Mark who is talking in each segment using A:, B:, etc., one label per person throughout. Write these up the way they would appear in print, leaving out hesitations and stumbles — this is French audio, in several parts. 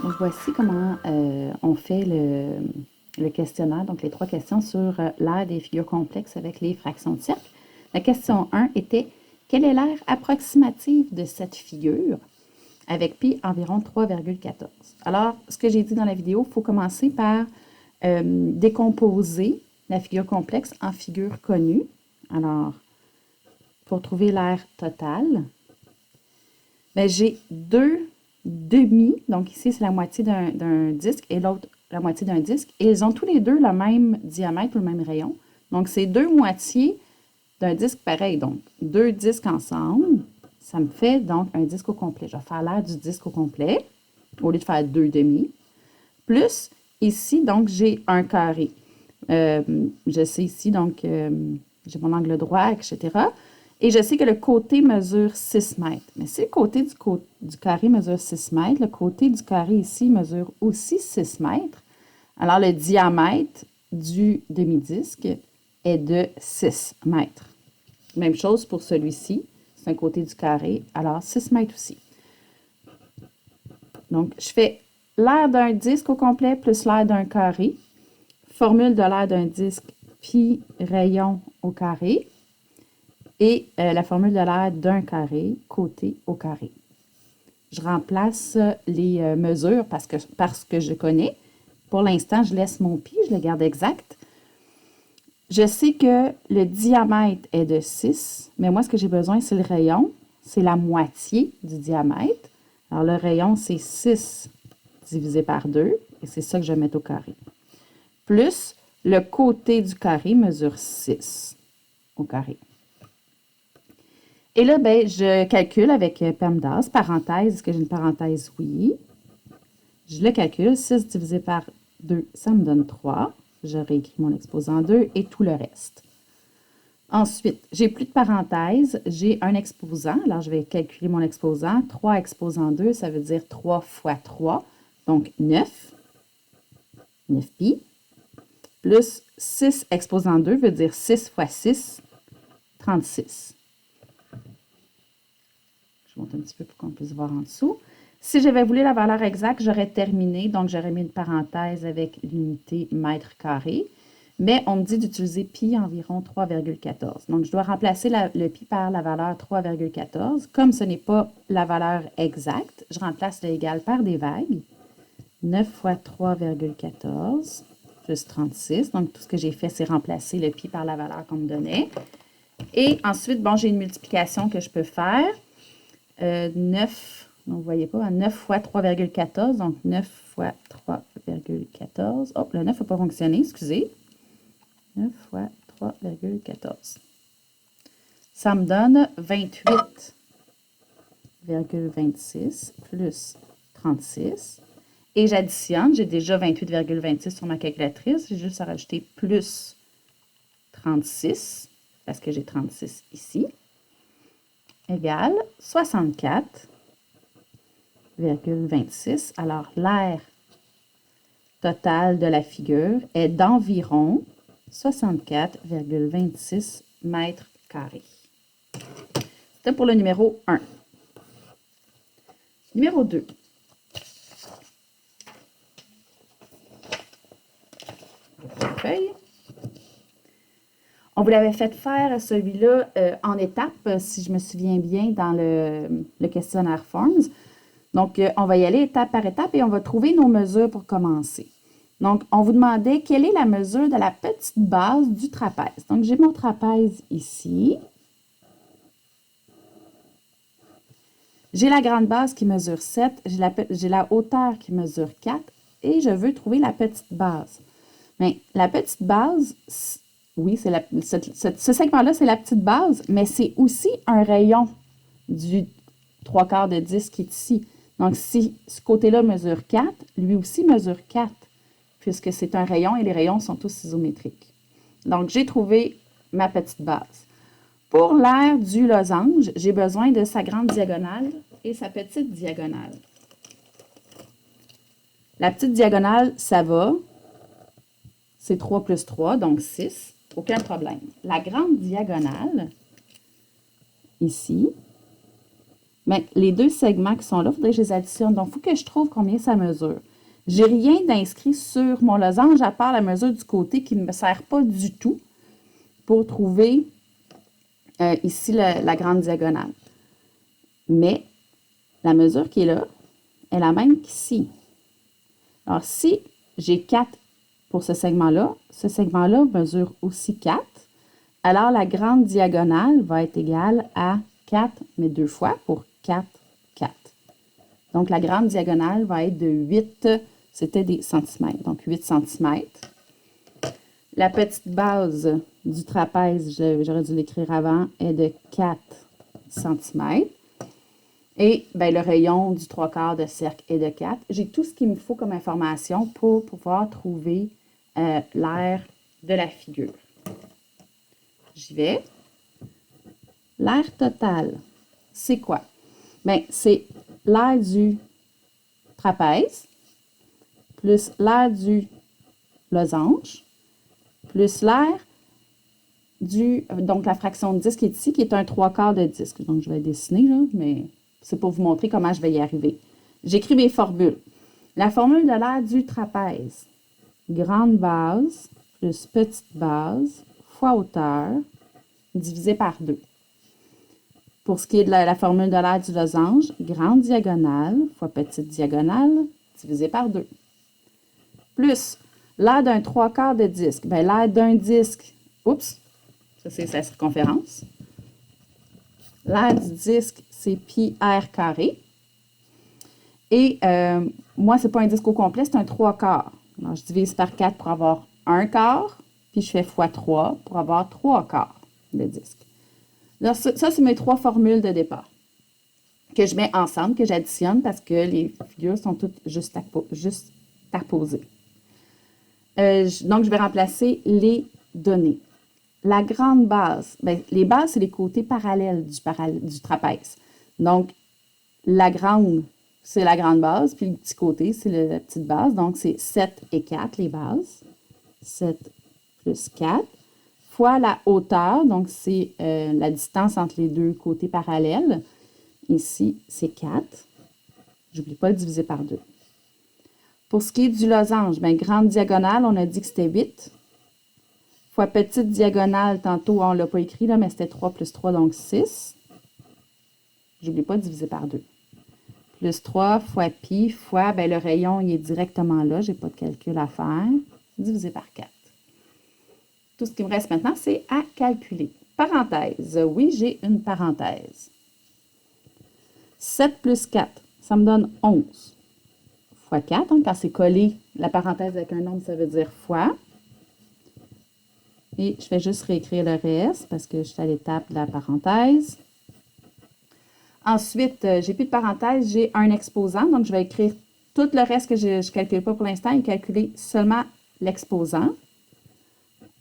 A: Donc, voici comment on fait le questionnaire, donc les 3 questions sur l'aire des figures complexes avec les fractions de cercle. La question 1 était « Quelle est l'aire approximative de cette figure avec pi environ 3,14 » Alors, ce que j'ai dit dans la vidéo, il faut commencer par décomposer la figure complexe en figure connue. Alors, pour trouver l'aire totale, j'ai 2 demi, donc ici c'est la moitié d'un disque et l'autre la moitié d'un disque, et ils ont tous les deux le même diamètre ou le même rayon. Donc c'est 2 moitiés d'un disque pareil. Donc 2 disques ensemble, ça me fait donc un disque au complet. Je vais faire l'aire du disque au complet au lieu de faire 2 demi. Plus ici, donc j'ai un carré. Je sais ici, donc j'ai mon angle droit, etc. Et je sais que le côté mesure 6 mètres. Mais si le côté du carré mesure 6 mètres, le côté du carré ici mesure aussi 6 mètres. Alors, le diamètre du demi-disque est de 6 mètres. Même chose pour celui-ci. C'est un côté du carré, alors 6 mètres aussi. Donc, je fais l'aire d'un disque au complet plus l'aire d'un carré. Formule de l'aire d'un disque, pi rayon au carré. Et la formule de l'aire d'un carré, côté au carré. Je remplace les mesures parce que je connais. Pour l'instant, je laisse mon pi, je le garde exact. Je sais que le diamètre est de 6, mais moi, ce que j'ai besoin, c'est le rayon. C'est la moitié du diamètre. Alors, le rayon, c'est 6 divisé par 2, et c'est ça que je vais mettre au carré. Plus, le côté du carré mesure 6 au carré. Et là, je calcule avec PEMDAS, parenthèse. Est-ce que j'ai une parenthèse? Oui. Je le calcule. 6 divisé par 2, ça me donne 3. Je réécris mon exposant 2 et tout le reste. Ensuite, j'ai plus de parenthèse. J'ai un exposant. Alors, je vais calculer mon exposant. 3 exposant 2, ça veut dire 3 fois 3. Donc, 9. 9 pi. Plus 6 exposant 2 veut dire 6 fois 6, 36. Je monte un petit peu pour qu'on puisse voir en dessous. Si j'avais voulu la valeur exacte, j'aurais terminé. Donc, j'aurais mis une parenthèse avec l'unité mètre carré. Mais on me dit d'utiliser pi environ 3,14. Donc, je dois remplacer le pi par la valeur 3,14. Comme ce n'est pas la valeur exacte, je remplace le égal par des vagues. 9 fois 3,14 plus 36. Donc, tout ce que j'ai fait, c'est remplacer le pi par la valeur qu'on me donnait. Et ensuite, j'ai une multiplication que je peux faire. 9, donc vous ne voyez pas, 9 fois 3,14, donc 9 fois 3,14. Oh, le 9 n'a pas fonctionné, excusez. 9 fois 3,14. Ça me donne 28,26 plus 36. Et j'additionne, j'ai déjà 28,26 sur ma calculatrice. J'ai juste à rajouter plus 36, parce que j'ai 36 ici, égale 64,26. Alors, l'aire totale de la figure est d'environ 64,26 mètres carrés. C'était pour le numéro 1. Numéro 2. Feuille. On vous l'avait fait faire celui-là en étapes, si je me souviens bien, dans le questionnaire Forms. Donc, on va y aller étape par étape et on va trouver nos mesures pour commencer. Donc, on vous demandait quelle est la mesure de la petite base du trapèze. Donc, j'ai mon trapèze ici. J'ai la grande base qui mesure 7, j'ai la hauteur qui mesure 4 et je veux trouver la petite base. Mais la petite base, oui, ce segment-là, c'est la petite base, mais c'est aussi un rayon du 3/4 de disque qui est ici. Donc, si ce côté-là mesure 4, lui aussi mesure 4, puisque c'est un rayon et les rayons sont tous isométriques. Donc, j'ai trouvé ma petite base. Pour l'aire du losange, j'ai besoin de sa grande diagonale et sa petite diagonale. La petite diagonale, ça va. C'est 3 plus 3, donc 6. Aucun problème. La grande diagonale, ici, Mais les deux segments qui sont là, il faudrait que je les additionne. Donc, il faut que je trouve combien ça mesure. J'ai rien d'inscrit sur mon losange à part la mesure du côté qui ne me sert pas du tout pour trouver ici la grande diagonale. Mais la mesure qui est là est la même qu'ici. Alors, si j'ai 4 pour ce segment-là mesure aussi 4. Alors, la grande diagonale va être égale à 4, mais 2 fois pour 4, 4. Donc, la grande diagonale va être de 8, c'était des centimètres, donc 8 centimètres. La petite base du trapèze, j'aurais dû l'écrire avant, est de 4 centimètres. Et bien, le rayon du 3/4 de cercle est de 4. J'ai tout ce qu'il me faut comme information pour pouvoir trouver l'aire de la figure. J'y vais. L'aire totale, c'est quoi? Bien, c'est l'aire du trapèze plus l'aire du losange plus l'aire donc la fraction de disque qui est ici, qui est un 3/4 de disque. Donc, je vais dessiner, là, mais c'est pour vous montrer comment je vais y arriver. J'écris mes formules. La formule de l'aire du trapèze. Grande base plus petite base fois hauteur divisé par 2. Pour ce qui est de la formule de l'aire du losange, grande diagonale fois petite diagonale divisé par 2. Plus l'aire d'un 3/4 de disque. Bien, l'aire d'un disque, oups, ça c'est sa circonférence. L'aire du disque, c'est pi r carré. Et moi, ce n'est pas un disque au complet, c'est un 3/4. Alors, je divise par 4 pour avoir 1/4, puis je fais fois 3 pour avoir 3/4 de disque. Alors, ça c'est mes 3 formules de départ que je mets ensemble, que j'additionne parce que les figures sont toutes juste à poser. Donc, je vais remplacer les données. La grande base, bien, les bases, c'est les côtés parallèles du trapèze. Donc, la grande, c'est la grande base, puis le petit côté, c'est la petite base. Donc, c'est 7 et 4, les bases. 7 plus 4, fois la hauteur, donc c'est la distance entre les deux côtés parallèles. Ici, c'est 4. J'oublie pas de diviser par 2. Pour ce qui est du losange, bien, grande diagonale, on a dit que c'était 8. Fois petite diagonale, tantôt, on ne l'a pas écrit, là, mais c'était 3 plus 3, donc 6. J'oublie pas de diviser par 2. Plus 3 fois pi fois, bien, le rayon, il est directement là, je n'ai pas de calcul à faire, divisé par 4. Tout ce qui me reste maintenant, c'est à calculer. Parenthèse, oui, j'ai une parenthèse. 7 plus 4, ça me donne 11. Fois 4, hein, quand c'est collé, la parenthèse avec un nombre, ça veut dire fois. Et je vais juste réécrire le reste parce que je suis à l'étape de la parenthèse. Ensuite, j'ai plus de parenthèse, j'ai un exposant. Donc, je vais écrire tout le reste que je ne calcule pas pour l'instant et calculer seulement l'exposant.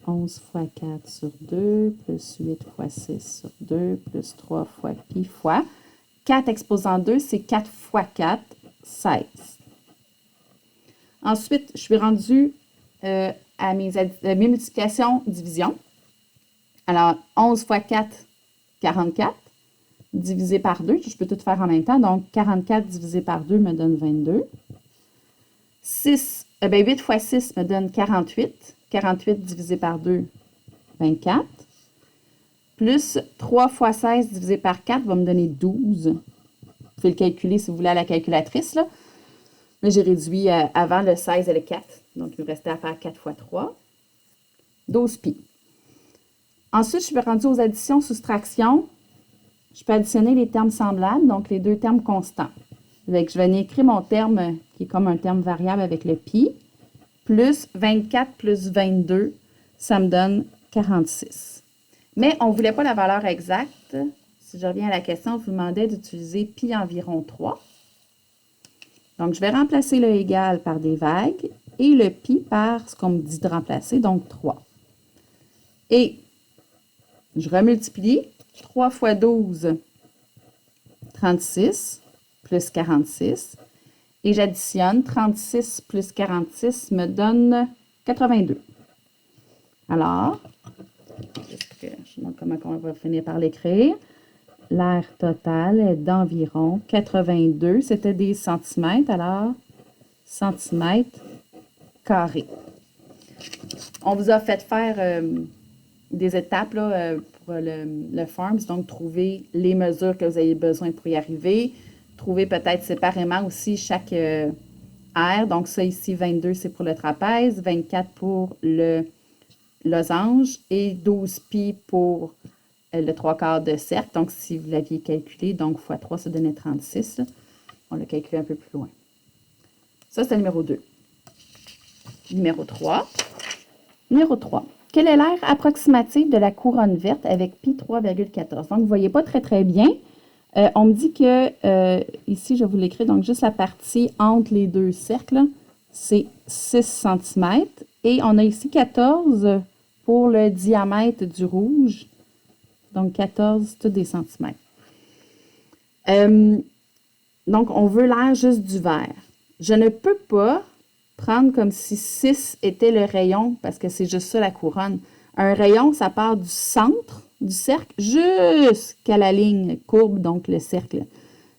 A: 11 fois 4 sur 2, plus 8 fois 6 sur 2, plus 3 fois pi fois. 4 exposant 2, c'est 4 fois 4, 16. Ensuite, je suis rendue à mes multiplications division. Alors, 11 fois 4, 44, divisé par 2. Je peux tout faire en même temps. Donc, 44 divisé par 2 me donne 22. 8 fois 6 me donne 48. 48 divisé par 2, 24. Plus 3 fois 16 divisé par 4 va me donner 12. Vous pouvez le calculer si vous voulez à la calculatrice, là. Mais j'ai réduit avant le 16 et le 4. Donc, il me restait à faire 4 fois 3. 12 pi. Ensuite, je suis rendue aux additions, soustractions. Je peux additionner les termes semblables, donc les deux termes constants. Je vais écrire mon terme qui est comme un terme variable avec le pi. Plus 24 plus 22, ça me donne 46. Mais on ne voulait pas la valeur exacte. Si je reviens à la question, on vous demandait d'utiliser pi environ 3. Donc, je vais remplacer le égal par des vagues et le pi par ce qu'on me dit de remplacer, donc 3. Et je remultiplie. 3 fois 12, 36, plus 46. Et j'additionne. 36 plus 46 me donne 82. Alors, je me demande comment on va finir par l'écrire. l'air total est d'environ 82. C'était des centimètres, alors centimètres carrés. On vous a fait faire des étapes là, pour le Forms, donc trouver les mesures que vous avez besoin pour y arriver. Trouver peut-être séparément aussi chaque aire. Donc ça ici, 22, c'est pour le trapèze, 24 pour le losange et 12 pi pour le 3/4 de cercle. Donc si vous l'aviez calculé, donc x 3, ça donnait 36. Là. On l'a calculé un peu plus loin. Ça, c'est le numéro 2. Numéro 3. Numéro 3. Quel est l'aire approximatif de la couronne verte avec pi 3,14? Donc, vous ne voyez pas très, très bien. On me dit que, ici, je vais vous l'écrire, donc juste la partie entre les deux cercles, c'est 6 cm. Et on a ici 14 pour le diamètre du rouge. Donc, 14, tout des centimètres. Donc, on veut l'aire juste du vert. Je ne peux pas prendre comme si 6 était le rayon, parce que c'est juste ça la couronne. Un rayon, ça part du centre du cercle jusqu'à la ligne courbe, donc le cercle.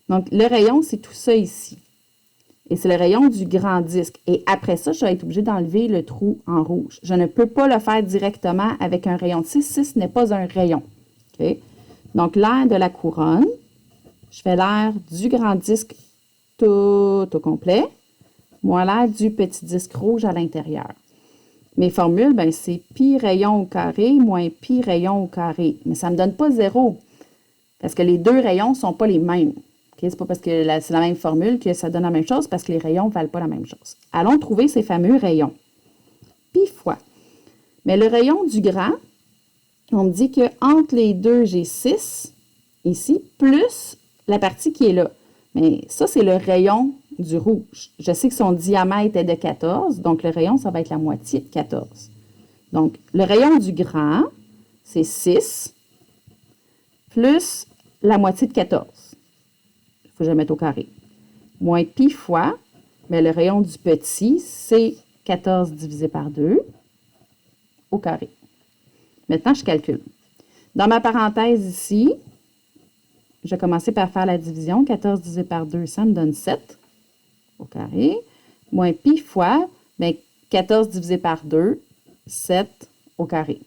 A: Donc, le rayon, c'est tout ça ici. Et c'est le rayon du grand disque. Et après ça, je vais être obligée d'enlever le trou en rouge. Je ne peux pas le faire directement avec un rayon de 6. 6 n'est pas un rayon. Okay? Donc, l'aire de la couronne, je fais l'aire du grand disque tout au complet, moins l'aire du petit disque rouge à l'intérieur. Mes formules, ben, c'est pi rayon au carré moins pi rayon au carré. Mais ça ne me donne pas 0, parce que les deux rayons ne sont pas les mêmes. Okay? Ce n'est pas parce que c'est la même formule que ça donne la même chose, parce que les rayons ne valent pas la même chose. Allons trouver ces fameux rayons. Pi fois. Mais le rayon du grand, on me dit qu'entre les deux, j'ai 6, ici, plus la partie qui est là. Mais ça, c'est le rayon du rouge. Je sais que son diamètre est de 14, donc le rayon, ça va être la moitié de 14. Donc, le rayon du grand, c'est 6 plus la moitié de 14. Il faut que je le mette au carré. Moins pi fois, mais le rayon du petit, c'est 14 divisé par 2 au carré. Maintenant, je calcule. Dans ma parenthèse ici, je vais commencer par faire la division. 14 divisé par 2, ça me donne 7 au carré. Moins pi fois, bien, 14 divisé par 2, 7 au carré.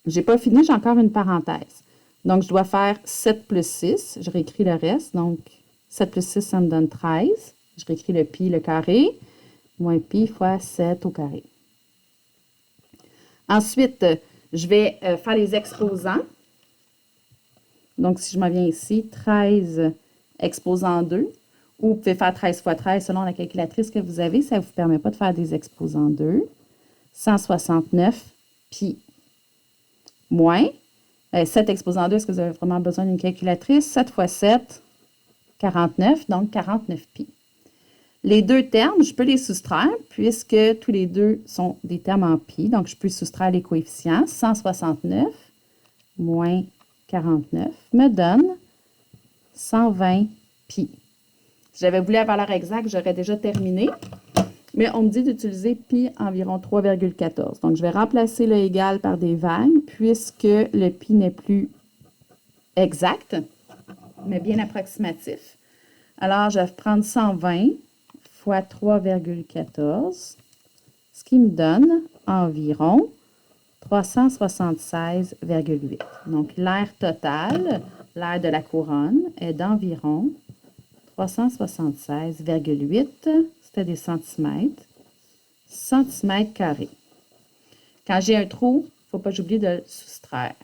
A: Je n'ai pas fini, j'ai encore une parenthèse. Donc, je dois faire 7 plus 6. Je réécris le reste. Donc, 7 plus 6, ça me donne 13. Je réécris le pi, le carré. Moins pi fois 7 au carré. Ensuite, je vais faire les exposants. Donc, si je m'en viens ici, 13 exposant 2, ou vous pouvez faire 13 fois 13 selon la calculatrice que vous avez. Ça ne vous permet pas de faire des exposants 2. 169 pi moins 7 exposant 2. Est-ce que vous avez vraiment besoin d'une calculatrice? 7 fois 7, 49, donc 49 pi. Les deux termes, je peux les soustraire puisque tous les deux sont des termes en pi. Donc, je peux soustraire les coefficients. 169 moins 49 me donne 120 pi. Si j'avais voulu la valeur exacte, j'aurais déjà terminé. Mais on me dit d'utiliser pi environ 3,14. Donc, je vais remplacer le égal par des vagues puisque le pi n'est plus exact, mais bien approximatif. Alors, je vais prendre 120 fois 3,14, ce qui me donne environ 376,8. Donc, l'aire totale, l'aire de la couronne, est d'environ 376,8, c'était des centimètres, centimètres carrés. Quand j'ai un trou, il ne faut pas que j'oublie de le soustraire.